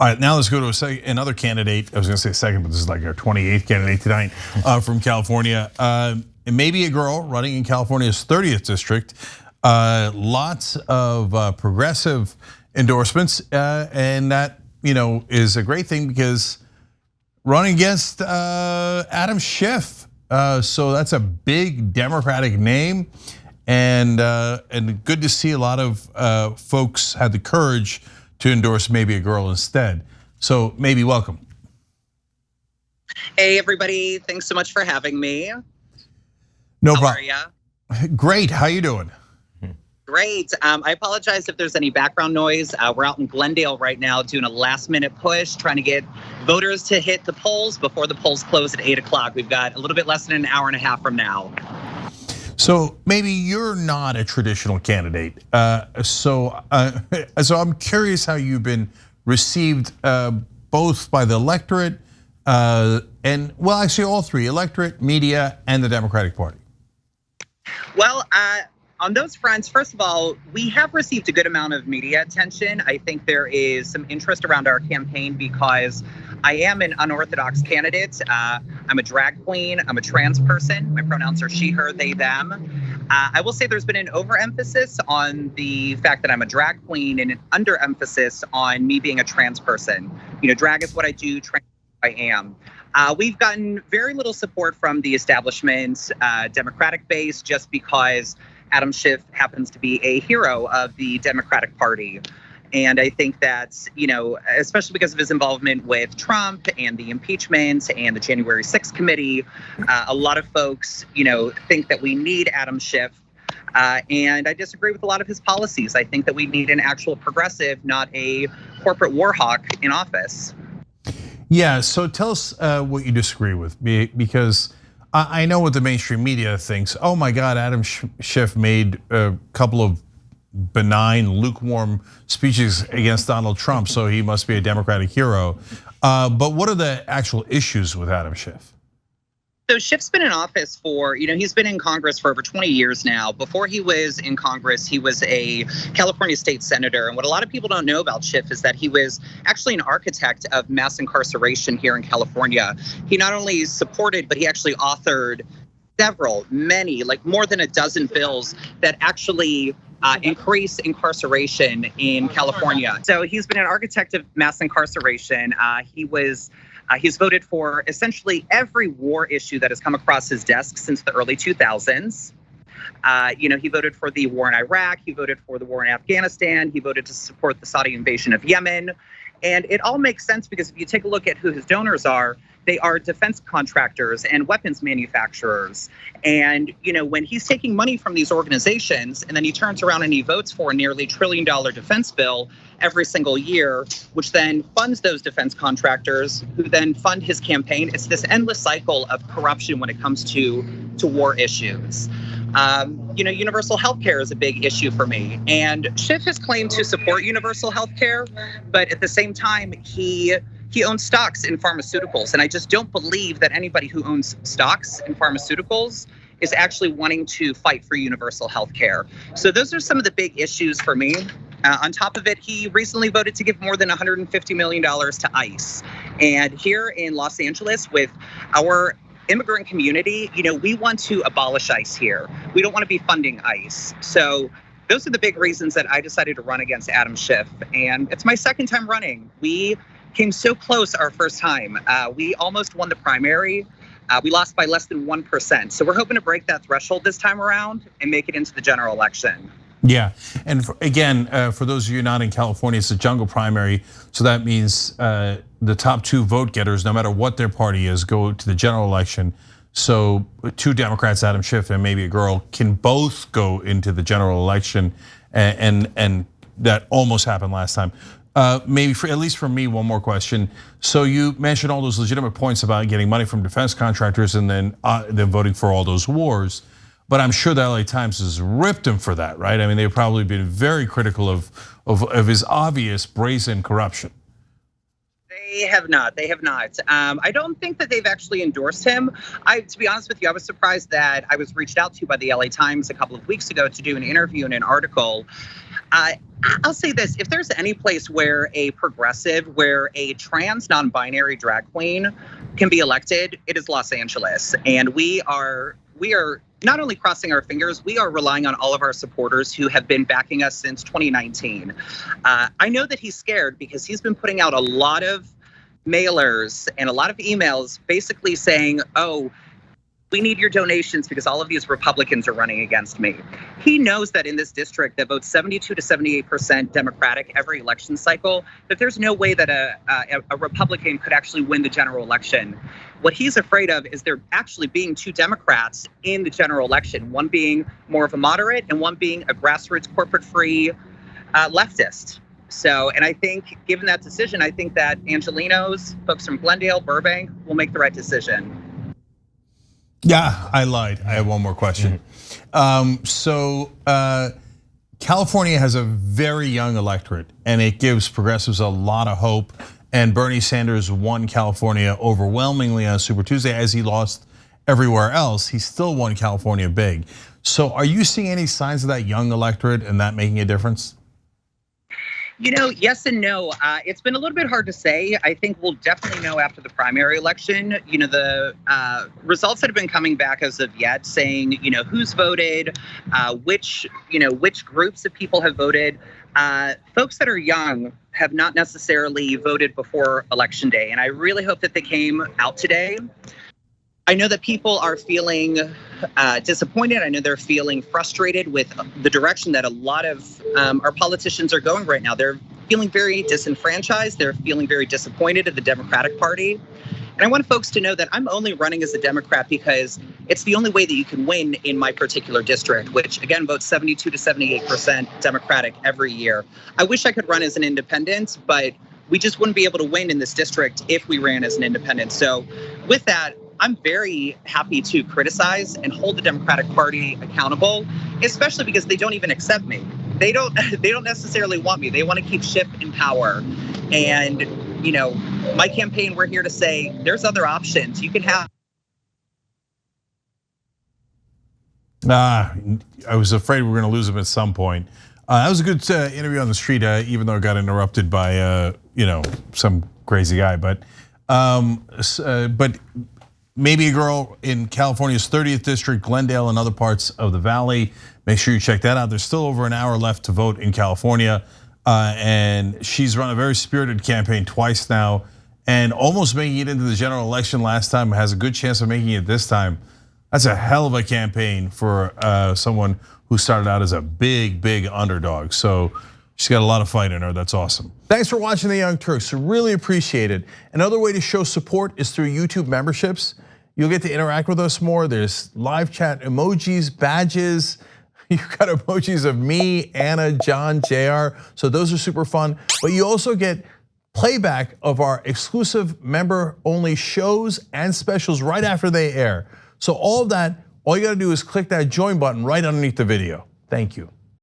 All right, now let's go to another candidate. I was going to say second, but this is like our 28th candidate tonight from California. Maybe a girl running in California's 30th district. Lots of progressive endorsements, and that is a great thing because running against Adam Schiff. So that's a big Democratic name, and good to see a lot of folks had the courage to endorse maybe a girl instead. So maybe welcome. Hey everybody, thanks so much for having me. No problem. How are ya? Great, how you doing? Great, I apologize if there's any background noise. We're out in Glendale right now doing a last minute push, trying to get voters to hit the polls before the polls close at 8 o'clock. We've got a little bit less than an hour and a half from now. So maybe you're not a traditional candidate. So I'm curious how you've been received both by the electorate and, well, actually all three, electorate, media, and the Democratic Party. Well, on those fronts, first of all, we have received a good amount of media attention. I think there is some interest around our campaign because I am an unorthodox candidate. I'm a drag queen, I'm a trans person. My pronouns are she, her, they, them. I will say there's been an overemphasis on the fact that I'm a drag queen and an underemphasis on me being a trans person. Drag is what I do, trans is what I am. We've gotten very little support from the establishment, Democratic base, just because Adam Schiff happens to be a hero of the Democratic Party. And I think that, especially because of his involvement with Trump and the impeachment and the January 6th committee, a lot of folks, think that we need Adam Schiff. And I disagree with a lot of his policies. I think that we need an actual progressive, not a corporate war hawk in office. Yeah, so tell us what you disagree with, because I know what the mainstream media thinks. Oh my God, Adam Schiff made a couple of benign, lukewarm speeches against Donald Trump, so he must be a Democratic hero. But what are the actual issues with Adam Schiff? So Schiff's been in office for, he's been in Congress for over 20 years now. Before he was in Congress, he was a California state senator. And what a lot of people don't know about Schiff is that he was actually an architect of mass incarceration here in California. He not only supported, but he actually authored many, like more than a dozen bills that actually increase incarceration in California. So he's been an architect of mass incarceration. He's voted for essentially every war issue that has come across his desk since the early 2000s. He voted for the war in Iraq. He voted for the war in Afghanistan. He voted to support the Saudi invasion of Yemen. And it all makes sense because if you take a look at who his donors are, they are defense contractors and weapons manufacturers. And, when he's taking money from these organizations and then he turns around and he votes for a nearly $1 trillion defense bill every single year, which then funds those defense contractors who then fund his campaign. It's this endless cycle of corruption when it comes to war issues. Universal health care is a big issue for me. And Schiff has claimed to support universal health care, but at the same time, he owns stocks in pharmaceuticals. And I just don't believe that anybody who owns stocks in pharmaceuticals is actually wanting to fight for universal health care. So those are some of the big issues for me. On top of it, he recently voted to give more than $150 million to ICE. And here in Los Angeles, with our immigrant community, we want to abolish ICE here. We don't want to be funding ICE. So those are the big reasons that I decided to run against Adam Schiff. And it's my second time running. We came so close our first time. We almost won the primary. We lost by less than 1%. So we're hoping to break that threshold this time around and make it into the general election. Yeah, and for those of you not in California, it's a jungle primary. So that means the top two vote getters, no matter what their party is, go to the general election. So two Democrats, Adam Schiff and maybe a girl, can both go into the general election, and that almost happened last time. Maybe at least for me, one more question. So you mentioned all those legitimate points about getting money from defense contractors and then voting for all those wars. But I'm sure the LA Times has ripped him for that, right? I mean, they've probably been very critical of his obvious brazen corruption. They have not. I don't think that they've actually endorsed him. To be honest with you, I was surprised that I was reached out to by the LA Times a couple of weeks ago to do an interview and an article. I'll say this, if there's any place where a progressive, where a trans non-binary drag queen can be elected, it is Los Angeles. And we are not only crossing our fingers, we are relying on all of our supporters who have been backing us since 2019. I know that he's scared because he's been putting out a lot of mailers and a lot of emails basically saying, oh, we need your donations because all of these Republicans are running against me. He knows that in this district that votes 72 to 78% Democratic every election cycle, that there's no way that a Republican could actually win the general election. What he's afraid of is there actually being two Democrats in the general election, one being more of a moderate and one being a grassroots corporate-free leftist. So, and I think given that decision, I think that Angelenos, folks from Glendale, Burbank will make the right decision. Yeah, I lied. I have one more question. California has a very young electorate, and it gives progressives a lot of hope. And Bernie Sanders won California overwhelmingly on Super Tuesday, as he lost everywhere else. He still won California big. So are you seeing any signs of that young electorate and that making a difference? You know, yes and no. It's been a little bit hard to say. I think we'll definitely know after the primary election. You know, the results that have been coming back as of yet saying, you know, who's voted, which groups of people have voted. Folks that are young have not necessarily voted before Election Day. And I really hope that they came out today. I know that people are feeling disappointed. I know they're feeling frustrated with the direction that a lot of our politicians are going right now. They're feeling very disenfranchised. They're feeling very disappointed at the Democratic Party. And I want folks to know that I'm only running as a Democrat because it's the only way that you can win in my particular district, which again votes 72 to 78% Democratic every year. I wish I could run as an independent, but we just wouldn't be able to win in this district if we ran as an independent. So with that, I'm very happy to criticize and hold the Democratic Party accountable, especially because they don't even accept me. They don't necessarily want me. They want to keep Schiff in power. And, you know, my campaign, we're here to say there's other options. You can have. I was afraid we were going to lose him at some point. That was a good interview on the street, even though it got interrupted by, some crazy guy. But Maebe A girl in California's 30th district, Glendale and other parts of the valley. Make sure you check that out. There's still over an hour left to vote in California. And she's run a very spirited campaign twice now and almost making it into the general election last time, has a good chance of making it this time. That's a hell of a campaign for someone who started out as a big, big underdog. So she's got a lot of fight in her. That's awesome. Thanks for watching The Young Turks. Really appreciate it. Another way to show support is through YouTube memberships. You'll get to interact with us more. There's live chat emojis, badges. You've got emojis of me, Anna, John, Jayar. So those are super fun. But you also get playback of our exclusive member-only shows and specials right after they air. So all of that, all you gotta do is click that join button right underneath the video. Thank you.